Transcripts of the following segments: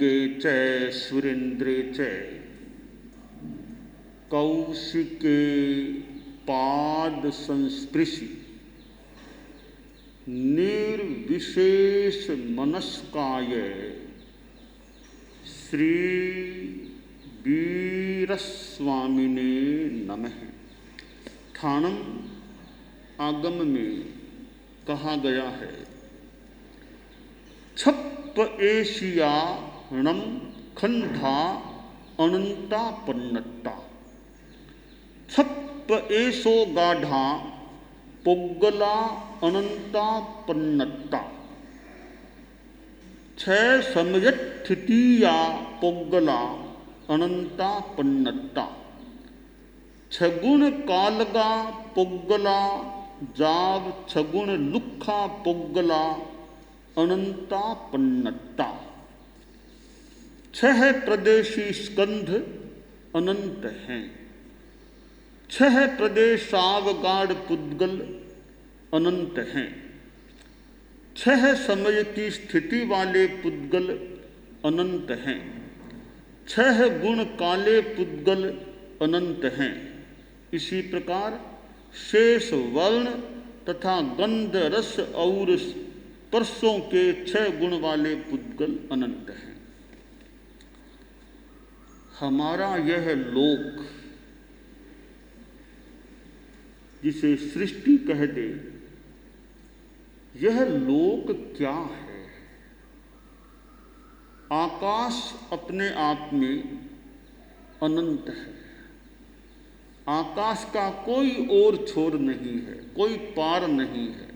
नागे च सुरेन्द्रे च कौशिके पाद संस्पृशि निर्विशेष मनस्काय श्री वीरस्वामिने नमः। ठाणम आगम में कहा गया है, छप्प एशिया णम खंडा अनंता पन्नट्टा। छप्प एसो गाढ़ा पोग्गला अनंता पन्नट्टा। छह समयथितिया पोग्गला अनंता पन्नट्टा। छगुण कालगा पोग्गला जाव छगुण लुखा पोग्गला अनंता पन्नट्टा। छह प्रदेशी स्कंध अनंत हैं। छह प्रदेशावगाढ़ पुद्गल अनंत हैं। छह समय की स्थिति वाले पुद्गल अनंत हैं। छह गुण काले पुद्गल अनंत हैं। इसी प्रकार शेष वर्ण तथा गंध रस और स्पर्शों के छह गुण वाले पुद्गल अनंत हैं। हमारा यह लोक जिसे सृष्टि कह दे, यह लोक क्या है? आकाश अपने आप में अनंत है। आकाश का कोई और छोर नहीं है, कोई पार नहीं है।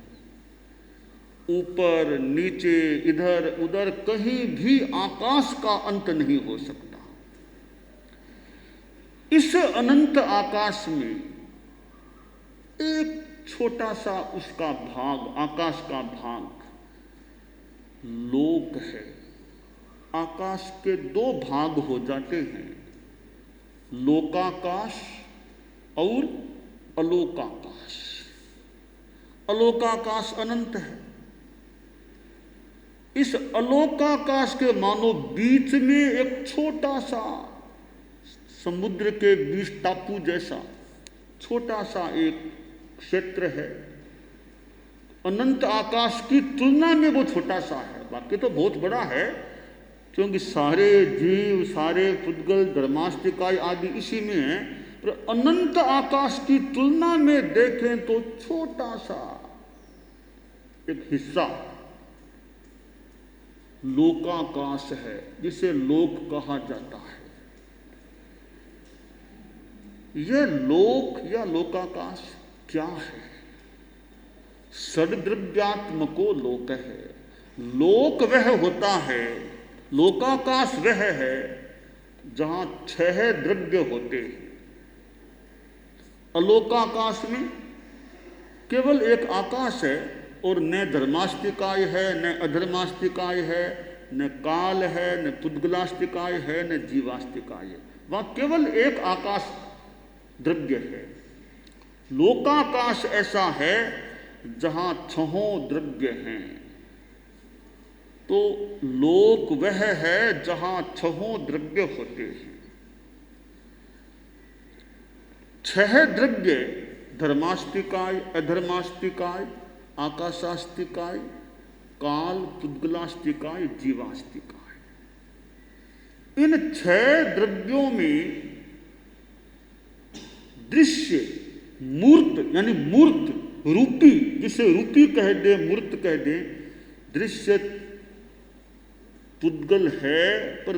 ऊपर नीचे इधर उधर कहीं भी आकाश का अंत नहीं हो सकता। इस अनंत आकाश में एक छोटा सा उसका भाग, आकाश का भाग लोक है। आकाश के दो भाग हो जाते हैं, लोकाकाश और अलोकाकाश। अलोकाकाश अनंत है। इस अलोकाकाश के मानो बीच में एक छोटा सा समुद्र के बीच टापू जैसा छोटा सा एक क्षेत्र है। अनंत आकाश की तुलना में वो छोटा सा है, बाकी तो बहुत बड़ा है, क्योंकि सारे जीव, सारे पुद्गल, धर्मास्तिकाय आदि इसी में है। पर अनंत आकाश की तुलना में देखें तो छोटा सा एक हिस्सा लोकाकाश है, जिसे लोक कहा जाता है। यह लोक या लोकाकाश क्या है? षड्द्रव्यात्मको लोक है। लोक वह होता है, लोकाकाश वह है जहां छह द्रव्य होते हैं। अलोकाकाश में केवल एक आकाश है, और न धर्मास्तिकाय है, न अधर्मास्तिकाय है, न काल है, न पुद्गलास्तिकाय है, न जीवास्तिकाय है। वहां केवल एक आकाश द्रव्य है। लोकाकाश ऐसा है जहां छहों द्रव्य हैं। तो लोक वह है जहां छहों द्रव्य होते हैं। छह द्रव्य धर्मास्तिकाय, अधर्मास्तिकाय, आकाशास्तिकाय, काल, पुद्गलास्तिकाय, जीवास्तिकाय। इन छह द्रव्यों में दृश्य, मूर्त यानी मूर्त, रूपी, जिसे रूपी कह दे, मूर्त कह दे, दृश्य पुद्गल है। पर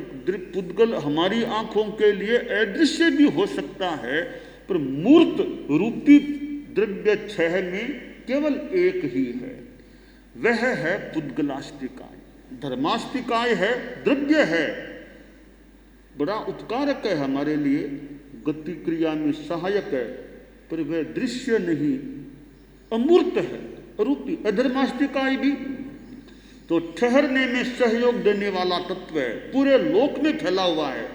पुद्गल हमारी आंखों के लिए अदृश्य भी हो सकता है, पर मूर्त रूपी द्रव्य छह में केवल एक ही है, वह है पुद्गलास्तिकाय। धर्मास्तिकाय है, द्रव्य है, बड़ा उपकारक है हमारे लिए, गति क्रिया में सहायक है, पर वह दृश्य नहीं, अमूर्त है, रूपी। अधर्मास्तिकाय भी तो ठहरने में सहयोग देने वाला तत्व है, पूरे लोक में फैला हुआ है,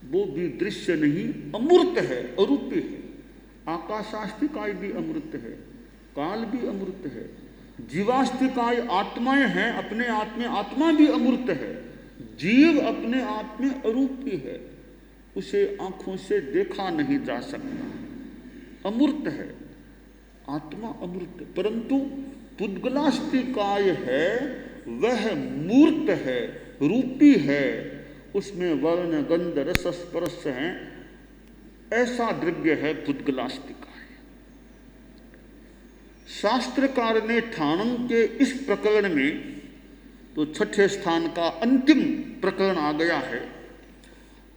वो भी दृश्य नहीं, अमूर्त है, अरूपी है। आकाशास्तिकाय भी अमृत है, काल भी अमृत है। जीवास्तिकाय आत्माएं हैं, अपने आप में आत्मा भी अमूर्त है, जीव अपने आप में अरूपी है, उसे आंखों से देखा नहीं जा सकता, अमूर्त है, आत्मा अमूर्त, परंतु पुद्गलास्तिकाय है वह मूर्त है, रूपी है, उसमें वर्ण गंध रस स्पर्श है, ऐसा द्रव्य है पुद्गलास्तिकाय। शास्त्रकार ने ठाणन के इस प्रकरण में, तो छठे स्थान का अंतिम प्रकरण आ गया है,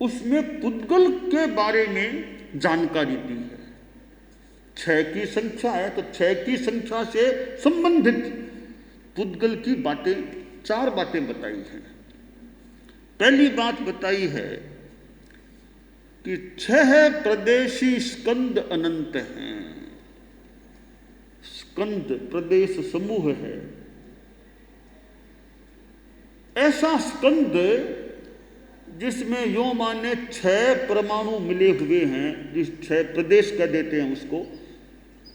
उसमें पुद्गल के बारे में जानकारी दी है। 6 की संख्या है तो 6 की संख्या से संबंधित पुद्गल की बातें, 4 बातें बताई हैं। पहली बात बताई है कि 6 प्रदेशी स्कंद अनंत हैं। स्कंद प्रदेश समूह है, ऐसा स्कंद जिसमें यो माने 6 परमाणु मिले हुए हैं, जिस 6 प्रदेश कह देते हैं उसको,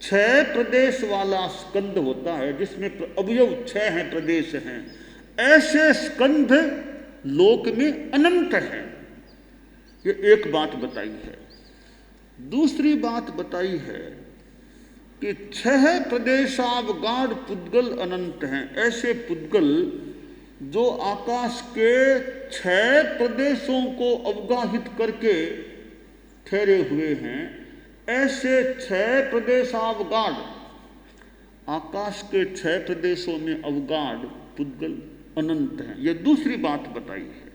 6 प्रदेश वाला स्कंद होता है जिसमें अवयव 6 हैं, प्रदेश हैं। ऐसे स्कंद लोक में अनंत है, ये एक बात बताई है। दूसरी बात बताई है कि 6 प्रदेशावगाढ़ पुद्गल अनंत हैं। ऐसे पुद्गल जो आकाश के 6 प्रदेशों को अवगाहित करके ठहरे हुए हैं, ऐसे 6 प्रदेशावगाढ़, आकाश के 6 प्रदेशों में अवगाढ़ पुद्गल अनंत हैं। यह दूसरी बात बताई है।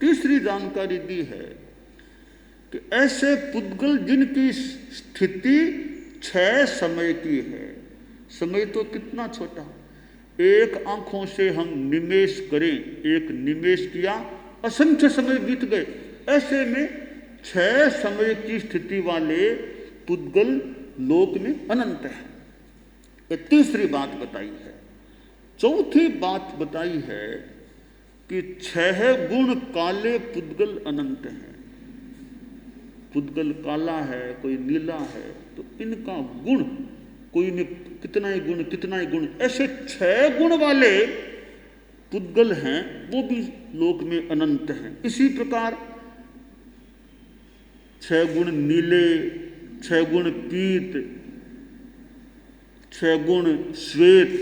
तीसरी जानकारी दी है कि ऐसे पुद्गल जिनकी स्थिति 6 समय की है। समय तो कितना छोटा, एक आंखों से हम निमेष करें, एक निमेष किया, असंख्य समय बीत गए। ऐसे में 6 समय की स्थिति वाले पुद्गल लोक में अनंत है। ये तीसरी बात बताई है। चौथी बात बताई है कि 6 गुण काले पुद्गल अनंत हैं। पुद्गल काला है, कोई नीला है, तो इनका गुण कोई ने कितना ही गुण, ऐसे 6 गुण वाले पुद्गल हैं, वो भी लोक में अनंत हैं। इसी प्रकार 6 गुण नीले, 6 गुण पीत, 6 गुण श्वेत,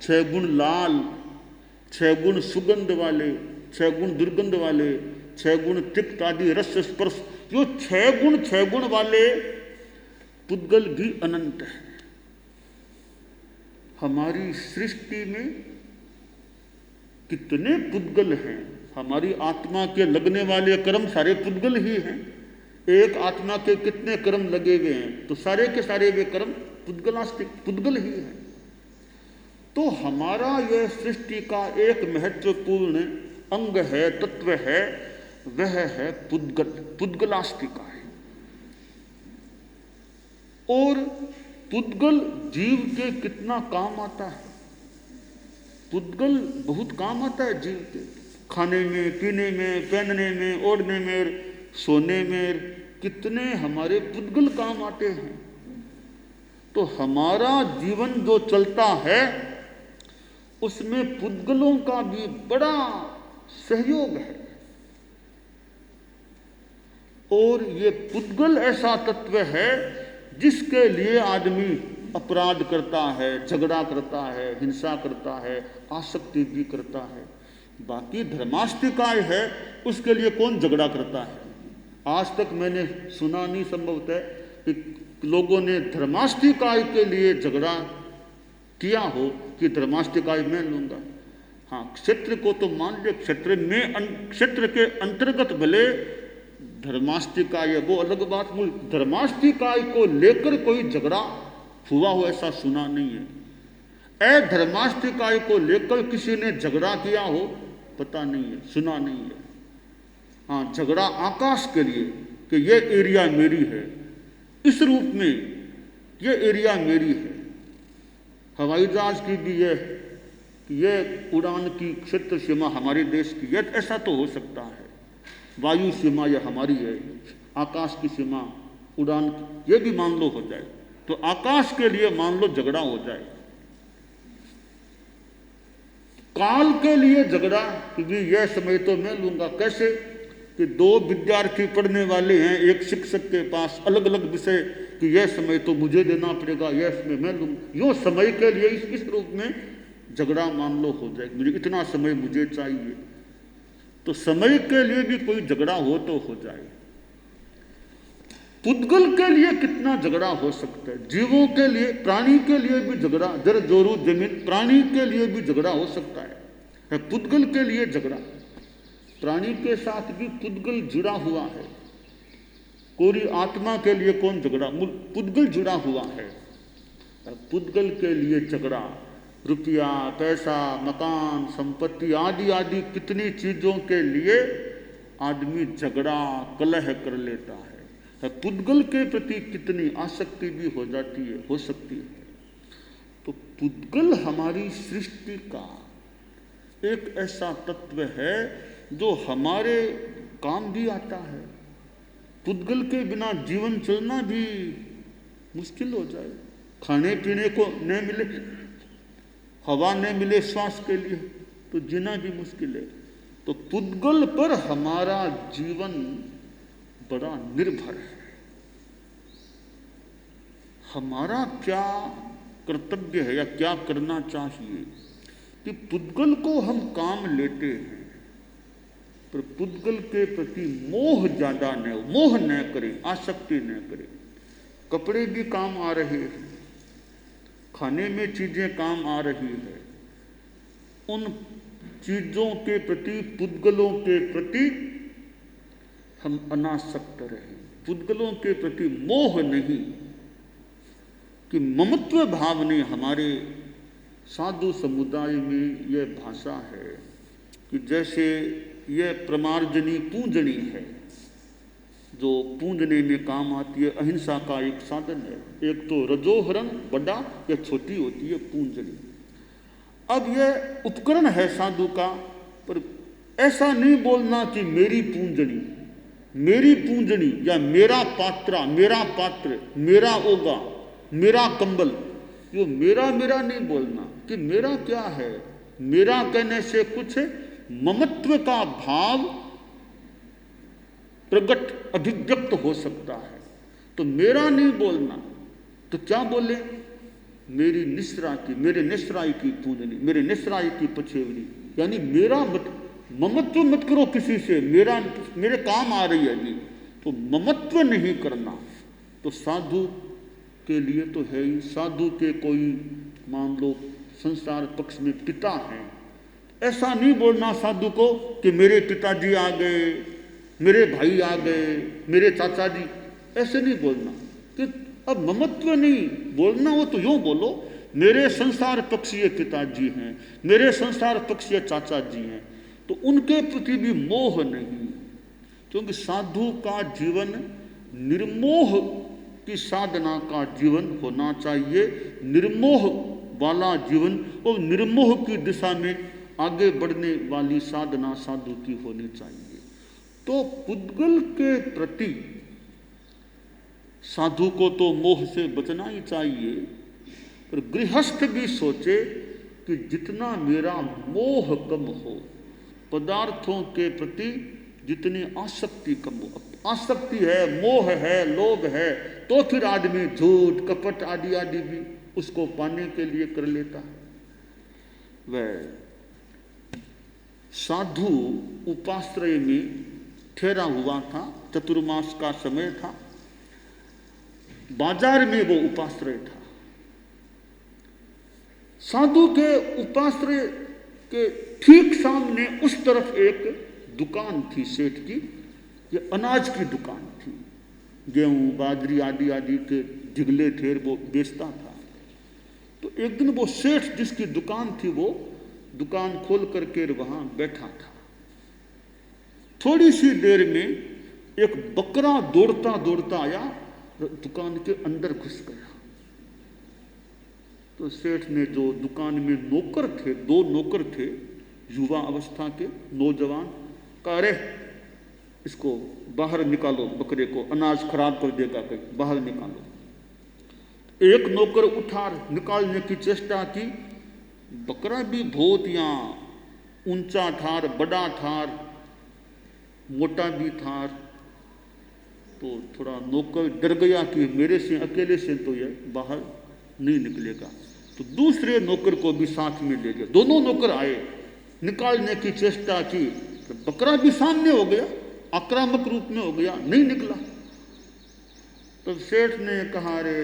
6 गुण लाल, 6 गुण सुगंध वाले, 6 गुण दुर्गंध वाले, 6 गुण तिक्त आदि रस स्पर्श, जो 6 गुण वाले पुद्गल भी अनंत है। हमारी सृष्टि में कितने पुद्गल हैं। हमारी आत्मा के लगने वाले कर्म सारे पुद्गल ही हैं। एक आत्मा के कितने कर्म लगे हुए हैं, तो सारे के सारे वे कर्म पुद्गल ही हैं। तो हमारा यह सृष्टि का एक महत्वपूर्ण अंग है, तत्व है, वह है पुद्गल, पुद्गलास्तिका है। और पुद्गल जीव के कितना काम आता है। पुद्गल बहुत काम आता है जीव के, खाने में, पीने में, पहनने में, ओढ़ने में, सोने में, कितने हमारे पुद्गल काम आते हैं। तो हमारा जीवन जो चलता है उसमें पुद्गलों का भी बड़ा सहयोग है। और ये पुद्गल ऐसा तत्व है जिसके लिए आदमी अपराध करता है, झगड़ा करता है, हिंसा करता है, आसक्ति भी करता है। बाकी धर्मास्तिकाय है, उसके लिए कौन झगड़ा करता है। आज तक मैंने सुना नहीं संभवतः कि लोगों ने धर्मास्तिकाय के लिए झगड़ा किया हो कि धर्मास्तिकाय मैं लूँगा। हाँ, क्षेत्र को तो मान ले, क्षेत्र के अंतर्गत भले धर्मास्तिकाय, वो अलग बात। धर्मास्तिकाय को लेकर कोई झगड़ा हुआ हो ऐसा सुना नहीं है। धर्मास्तिकाय को लेकर किसी ने झगड़ा किया हो पता नहीं है, सुना नहीं है। हाँ, झगड़ा आकाश के लिए कि ये एरिया मेरी है, इस रूप में ये एरिया मेरी है। हवाई जहाज की भी ये उड़ान की क्षेत्र सीमा हमारे देश की है, ऐसा तो हो सकता है। वायु सीमा यह हमारी है, आकाश की सीमा उड़ान की, ये भी मान लो हो जाए, तो आकाश के लिए मान लो झगड़ा हो जाए। काल के लिए झगड़ा कि भी यह समय तो मैं लूंगा। कैसे कि दो विद्यार्थी पढ़ने वाले हैं एक शिक्षक के पास, अलग अलग विषय, कि यह समय तो मुझे देना पड़ेगा, यह समय मैं लूंगा। यूँ समय के लिए इस रूप में झगड़ा मान लो हो जाए, मुझे इतना समय मुझे चाहिए। तो समय के लिए भी कोई झगड़ा हो तो हो जाए। पुद्गल के लिए कितना झगड़ा हो सकता है, जीवों के लिए, प्राणी के लिए भी झगड़ा, जर जोरू जमीन, प्राणी के लिए भी झगड़ा हो सकता है। पुद्गल के लिए झगड़ा, प्राणी के साथ भी पुद्गल जुड़ा हुआ है। कोरी आत्मा के लिए कौन झगड़ा, पुद्गल जुड़ा हुआ है। पुद्गल के लिए झगड़ा, रुपया, पैसा, मकान, संपत्ति आदि आदि कितनी चीजों के लिए आदमी झगड़ा कलह कर लेता है। पुद्गल के प्रति कितनी आसक्ति भी हो जाती है, हो सकती है। तो पुद्गल हमारी सृष्टि का एक ऐसा तत्व है जो हमारे काम भी आता है। पुद्गल के बिना जीवन चलना भी मुश्किल हो जाए। खाने पीने को न मिले, हवा न मिले श्वास के लिए, तो जीना भी मुश्किल है। तो पुद्गल पर हमारा जीवन बड़ा निर्भर है। हमारा क्या कर्तव्य है या क्या करना चाहिए कि पुद्गल को हम काम लेते हैं, पर पुद्गल के प्रति मोह ज्यादा न हो, मोह न करें, आसक्ति न करें। कपड़े भी काम आ रहे हैं, खाने में चीजें काम आ रही है, उन चीजों के प्रति, पुद्गलों के प्रति हम अनासक्त रहें। पुद्गलों के प्रति मोह नहीं, कि ममत्व भाव नहीं। हमारे साधु समुदाय में यह भाषा है कि जैसे यह प्रमार्जनी पूंजनी है, जो पूंजने में काम आती है, अहिंसा का एक साधन है। एक तो रजोहरण बड़ा या छोटी होती है पूंजनी। अब यह उपकरण है साधु का, पर ऐसा नहीं बोलना कि मेरी पूंजनी, मेरी पूंजनी या मेरा पात्रा, मेरा पात्र, मेरा ओगा, मेरा कंबल। यो मेरा मेरा नहीं बोलना कि मेरा क्या है। मेरा कहने से कुछ ममत्व का भाव प्रकट, अभिव्यक्त हो सकता है। तो मेरा नहीं बोलना, तो क्या बोले, मेरी निस्रा की, मेरे निस्राई की पूजनी, मेरे निस्राई की पछेवनी। यानी मेरा मत, ममत्व मत करो किसी से, मेरा, मेरे काम आ रही है जी, तो ममत्व नहीं करना। तो साधु के लिए तो है ही। साधु के कोई मान लो संसार पक्ष में पिता हैं, ऐसा नहीं बोलना साधु को कि मेरे पिताजी आ गए, मेरे भाई आ गए, मेरे चाचा जी, ऐसे नहीं बोलना कि अब ममत्व नहीं बोलना। हो तो यूँ बोलो, मेरे संसार पक्षीय पिताजी हैं, मेरे संसार पक्षीय चाचा जी हैं, तो उनके प्रति भी मोह नहीं। क्योंकि साधु का जीवन निर्मोह की साधना का जीवन होना चाहिए, निर्मोह वाला जीवन, और निर्मोह की दिशा में आगे बढ़ने वाली साधना साधु की होनी चाहिए। तो पुद्गल के प्रति साधु को तो मोह से बचना ही चाहिए, पर गृहस्थ भी सोचे कि जितना मेरा मोह कम हो, पदार्थों के प्रति जितनी आसक्ति कम हो। आसक्ति है, मोह है, लोभ है, तो फिर आदमी झूठ कपट आदि आदि भी उसको पाने के लिए कर लेता है। वह साधु उपाश्रय में ठहरा हुआ था, चतुर्मास का समय था, बाजार में वो उपाश्रय था। साधु के उपाश्रय के ठीक सामने उस तरफ एक दुकान थी सेठ की, ये अनाज की दुकान थी, गेहूं बाजरी आदि आदि के ढिगले ठेर वो बेचता था। तो एक दिन वो सेठ जिसकी दुकान थी, वो दुकान खोल करके वहां बैठा था। थोड़ी सी देर में एक बकरा दौड़ता दौड़ता आया, दुकान के अंदर घुस गया। तो सेठ ने, जो दुकान में नौकर थे, 2 नौकर थे युवा अवस्था के नौजवान, कहा अरे इसको बाहर निकालो, बकरे को, अनाज खराब कर देगा, कहीं बाहर निकालो। एक नौकर उठा निकालने की चेष्टा की, बकरा भी बहुत यहाँ ऊंचा थार, बड़ा थार, मोटा भी थार। तो थोड़ा नौकर डर गया कि मेरे से अकेले से तो ये बाहर नहीं निकलेगा, तो दूसरे नौकर को भी साथ में ले गया। दोनों नौकर आए, निकालने की चेष्टा की, तो बकरा भी सामने हो गया, आक्रामक रूप में हो गया, नहीं निकला। तो सेठ ने कहा, अरे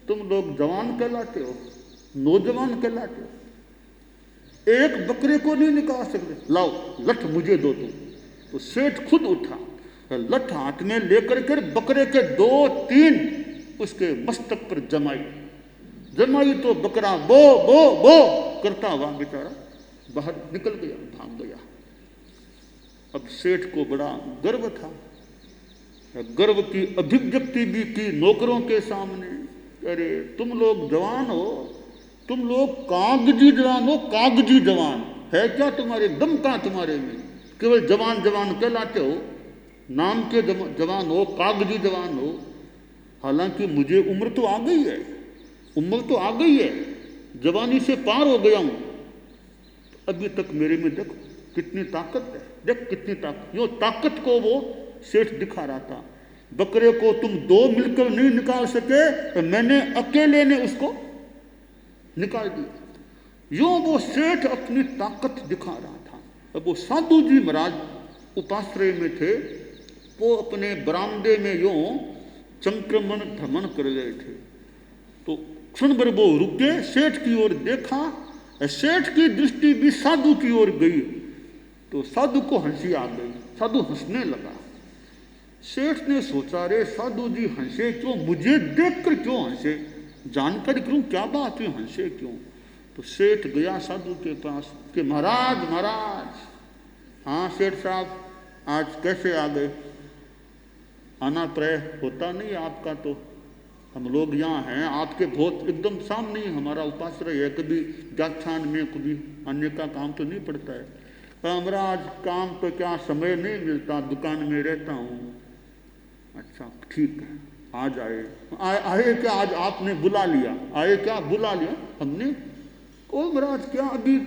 तुम लोग जवान कहलाते हो, नौजवान कहलाते हो, एक बकरे को नहीं निकाल सकते, लाओ लठ मुझे दो तुम। तो सेठ खुद उठा, लठ हाथ में लेकर के बकरे के 2-3 उसके मस्तक पर जमाई तो बकरा बो बो बो करता हुआ बेचारा बाहर निकल गया, भाग गया। अब सेठ को बड़ा गर्व था, गर्व की अभिव्यक्ति भी की नौकरों के सामने। अरे तुम लोग जवान हो, तुम लोग कागजी जवान हो, कागजी जवान है क्या तुम्हारे, दम कहां तुम्हारे में, केवल जवान जवान कहलाते हो, नाम के जवान हो, कागजी जवान हो। हालांकि मुझे उम्र तो आ गई है, उम्र तो आ गई है, जवानी से पार हो गया हूं, तो अभी तक मेरे में देखो कितनी ताकत है, देख कितनी ताकत। यो ताकत को वो सेठ दिखा रहा था। बकरे को तुम 2 मिलकर नहीं निकाल सके, तो मैंने अकेले ने उसको निकाल दिया। यो वो सेठ अपनी ताकत दिखा रहा था। अब वो साधु जी महाराज उपाश्रय में थे, वो अपने बरामदे में यूं संक्रमण भ्रमण कर रहे थे। तो क्षण भर वो रुके, सेठ की ओर देखा, सेठ की दृष्टि भी साधु की ओर गई, तो साधु को हंसी आ गई, साधु हंसने लगा। सेठ ने सोचा, रे साधु जी हंसे क्यों, मुझे देखकर क्यों हंसे, जानकारी करूं क्या बात है, हंसे क्यों। तो सेठ गया साधु के पास कि महाराज महाराज, हाँ सेठ साहब आज कैसे आ गए, आना प्राय होता नहीं आपका, तो हम लोग यहाँ हैं आपके बहुत एकदम सामने ही हमारा उपाश्रय है, कभी व्याख्यान में कभी अन्य का काम तो नहीं पड़ता है। महाराज काम तो क्या समय नहीं मिलता, दुकान में रहता हूँ। अच्छा ठीक है, आज आए क्या, आज आपने बुला लिया, आए क्या बुला लिया हमने। ओ महाराज क्या अभी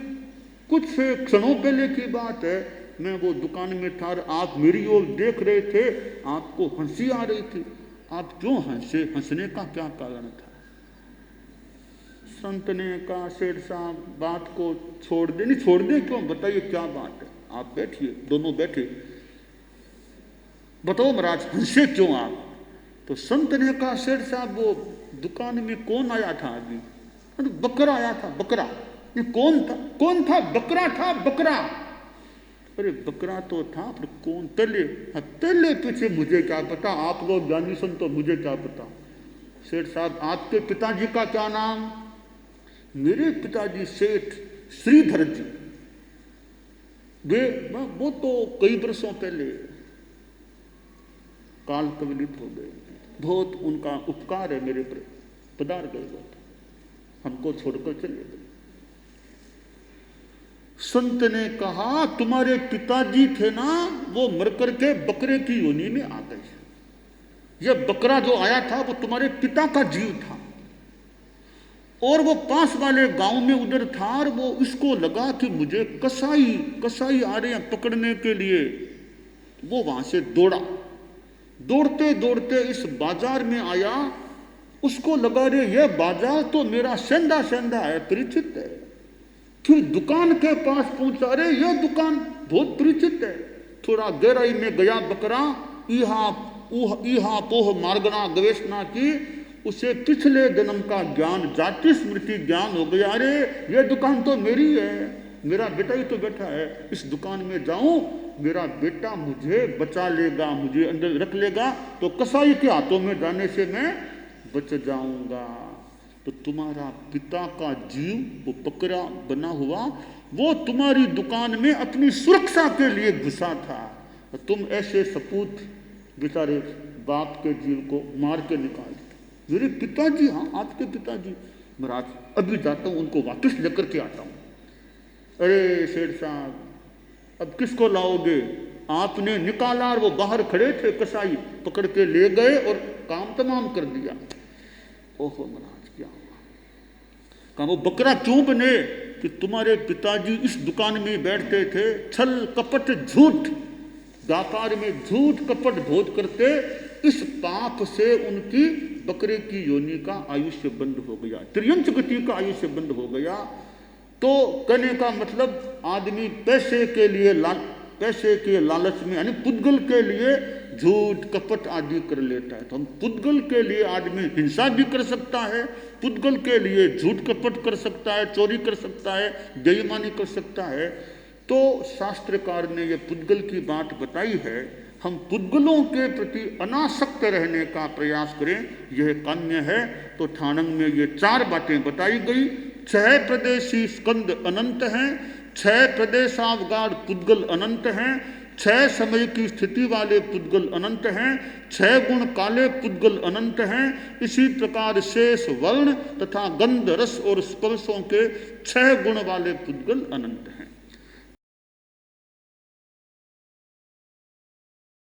कुछ क्षणों पहले की बात है, मैं वो दुकान में था, आप मेरी ओर देख रहे थे, आपको हंसी आ रही थी, आप क्यों हंसे, हंसने का क्या कारण था। संत ने कहा, सेठ साहब बात को छोड़ दे, नहीं छोड़ दे क्यों, बताइए क्या बात है, आप बैठिए, दोनों बैठे, बताओ महाराज हंसे क्यों आप। तो संत ने कहा, सेठ साहब वो दुकान में कौन आया था अभी, बकरा आया था, बकरा। कौन था, बकरा था, बकरा। अरे बकरा तो था, पर कौन, तले, तले पीछे मुझे क्या पता, आप लोग ज्ञानी संत तो मुझे क्या पता। सेठ साहब आपके पिताजी का क्या नाम। मेरे पिताजी सेठ श्रीधर जी, वे वो तो कई वर्षों पहले काल कवलित हो गए, बहुत उनका उपकार है मेरे पर, पधार गए, बहुत हमको छोड़कर चले गए। संत ने कहा, तुम्हारे पिताजी थे ना, वो मर करके बकरे की योनि में आ गए, यह बकरा जो आया था वो तुम्हारे पिता का जीव था, और वो पास वाले गांव में उधर था, और वो इसको लगा कि मुझे कसाई आ रहे हैं पकड़ने के लिए। वो वहां से दौड़ते दौड़ते इस बाजार में आया, उसको लगा रे यह बाजार तो मेरा सेंधा है, परिचित है। फिर दुकान के पास पहुंचा, रे यह दुकान बहुत परिचित है। थोड़ा गहराई में गया बकरा, इहा पोह मार्गना गवेषणा की, उसे पिछले जन्म का ज्ञान, जाति स्मृति ज्ञान हो गया। अरे यह दुकान तो मेरी है, मेरा बेटा ही तो बैठा है, इस दुकान में जाऊं, मेरा बेटा मुझे बचा लेगा, मुझे अंदर रख लेगा, तो कसाई के हाथों में जाने से मैं बच जाऊंगा। तो तुम्हारा पिता का जीव, वो बकरा बना हुआ, वो तुम्हारी दुकान में अपनी सुरक्षा के लिए घुसा था, तुम ऐसे सपूत बेचारे बाप के जीव को मार के निकाल। मेरे पिताजी, हाँ आपके पिताजी। महाराज अभी जाता हूँ, उनको वापस लेकर के आता हूँ। अरे सेठ साहब अब किसको लाओगे, आपने निकाला और वो बाहर खड़े थे, कसाई पकड़ के ले गए और काम तमाम कर दिया। ओहो महाराज क्या हुआ, कहा वो बकरा क्यों बने, कि तुम्हारे पिताजी इस दुकान में बैठते थे, छल कपट झूठ, व्यापार में झूठ कपट बहुत करते, इस पाप से उनकी बकरे की योनि का आयुष्य बंद हो गया, त्रियंच गति का आयुष्य बंद हो गया। तो कहने का मतलब आदमी पैसे के लालच में यानी पुद्गल के लिए झूठ कपट आदि कर लेता है। तो हम पुद्गल के लिए आदमी हिंसा भी कर सकता है, पुद्गल के लिए झूठ कपट कर सकता है, चोरी कर सकता है, बेईमानी कर सकता है। तो शास्त्रकार ने ये पुद्गल की बात बताई है। हम पुद्गलों के प्रति अनासक्त रहने का प्रयास करें, यह काम्य है। तो ठाणंग में ये 4 बातें बताई गई। 6 प्रदेशी स्कंद अनंत हैं, 6 प्रदेशावगाढ़ पुद्गल अनंत हैं, 6 समय की स्थिति वाले पुद्गल अनंत हैं, 6 गुण काले पुद्गल अनंत हैं। इसी प्रकार शेष वर्ण तथा गंध रस और स्पर्शों के 6 गुण वाले पुद्गल अनंत हैं।